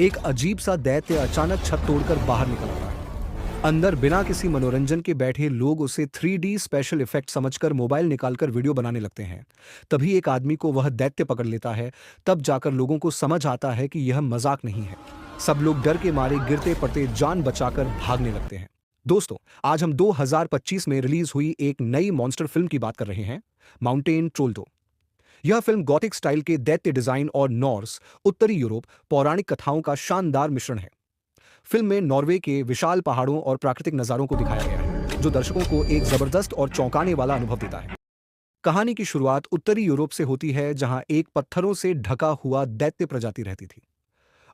एक अजीब सा दैत्य अचानक छत तोड़कर बाहर निकल आता है। अंदर बिना किसी मनोरंजन के बैठे लोग उसे 3D स्पेशल इफेक्ट समझकर मोबाइल निकालकर वीडियो बनाने लगते हैं। तभी एक आदमी को वह दैत्य पकड़ लेता है। तब जाकर लोगों को समझ आता है कि यह मजाक नहीं है। सब लोग डर के मारे गिरते पड़ते जान बचाकर भागने लगते हैं। दोस्तों, आज हम 2025 में रिलीज हुई एक नई मॉन्स्टर फिल्म की बात कर रहे हैं, माउंटेन ट्रोल 2। यह फिल्म गॉथिक स्टाइल के दैत्य डिजाइन और नॉर्स उत्तरी यूरोप पौराणिक कथाओं का शानदार मिश्रण है। फिल्म में नॉर्वे के विशाल पहाड़ों और प्राकृतिक नज़ारों को दिखाया गया है, जो दर्शकों को एक जबरदस्त और चौंकाने वाला अनुभव देता है। कहानी की शुरुआत उत्तरी यूरोप से होती है, जहां एक पत्थरों से ढका हुआ दैत्य प्रजाति रहती थी।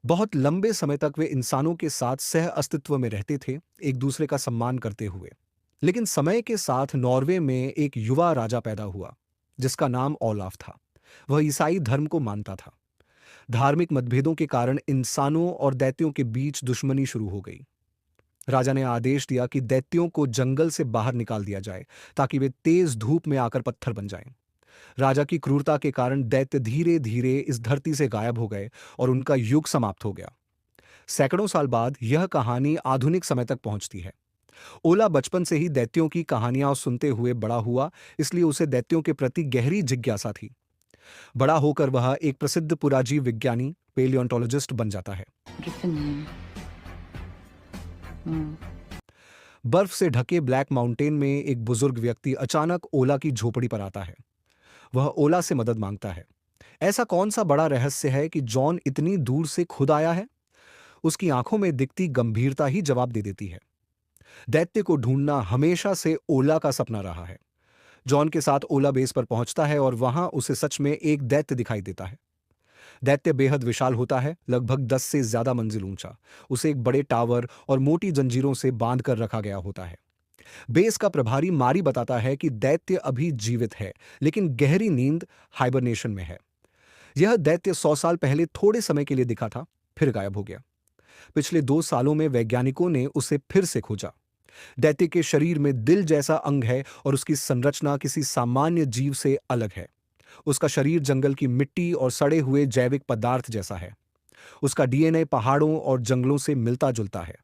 बहुत लंबे समय तक वे इंसानों के साथ सह अस्तित्व में रहते थे, एक दूसरे का सम्मान करते हुए। लेकिन समय के साथ नॉर्वे में एक युवा राजा पैदा हुआ, जिसका नाम ओलाफ था। वह ईसाई धर्म को मानता था। धार्मिक मतभेदों के कारण इंसानों और दैत्यों के बीच दुश्मनी शुरू हो गई। राजा ने आदेश दिया कि दैत्यों को जंगल से बाहर निकाल दिया जाए, ताकि वे तेज धूप में आकर पत्थर बन जाएं। राजा की क्रूरता के कारण दैत्य धीरे धीरे इस धरती से गायब हो गए और उनका युग समाप्त हो गया। सैकड़ों साल बाद यह कहानी आधुनिक समय तक पहुंचती है। ओला बचपन से ही दैत्यों की कहानियां सुनते हुए बड़ा हुआ, इसलिए उसे दैत्यों के प्रति गहरी जिज्ञासा थी। बड़ा होकर वह एक प्रसिद्ध पुराजीव विज्ञानी पेलियोंटोलॉजिस्ट बन जाता है। Griffin. Hmm. बर्फ से ढके ब्लैक माउंटेन में एक बुजुर्ग व्यक्ति अचानक ओला की झोपड़ी पर आता है। वह ओला से मदद मांगता है। ऐसा कौन सा बड़ा रहस्य है कि जॉन इतनी दूर से खुद आया है? उसकी आंखों में दिखती गंभीरता ही जवाब दे देती है। दैत्य को ढूंढना हमेशा से ओला का सपना रहा है। जॉन के साथ ओला बेस पर पहुंचता है और वहां उसे सच में एक दैत्य दिखाई देता है। दैत्य बेहद विशाल होता है, लगभग 10 से ज्यादा मंजिल ऊंचा। उसे एक बड़े टावर और मोटी जंजीरों से बांध कर रखा गया होता है। बेस का प्रभारी मारी बताता है कि दैत्य अभी जीवित है, लेकिन गहरी नींद हाइबरनेशन में है। यह दैत्य 100 साल पहले थोड़े समय के लिए दिखा था, फिर गायब हो गया। पिछले 2 सालों में वैज्ञानिकों ने उसे फिर से खोजा। दैत्य के शरीर में दिल जैसा अंग है और उसकी संरचना किसी सामान्य जीव से अलग है। उसका शरीर जंगल की मिट्टी और सड़े हुए जैविक पदार्थ जैसा है। उसका डीएनए पहाड़ों और जंगलों से मिलता जुलता है।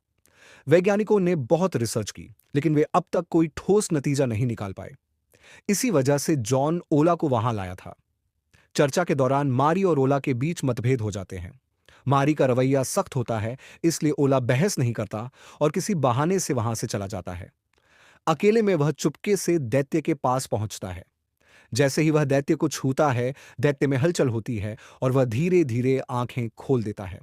वैज्ञानिकों ने बहुत रिसर्च की, लेकिन वे अब तक कोई ठोस नतीजा नहीं निकाल पाए। इसी वजह से जॉन ओला को वहां लाया था। चर्चा के दौरान मारी और ओला के बीच मतभेद हो जाते हैं। मारी का रवैया सख्त होता है, इसलिए ओला बहस नहीं करता और किसी बहाने से वहां से चला जाता है। अकेले में वह चुपके से दैत्य के पास पहुंचता है। जैसे ही वह दैत्य को छूता है, दैत्य में हलचल होती है और वह धीरे धीरे आंखें खोल देता है।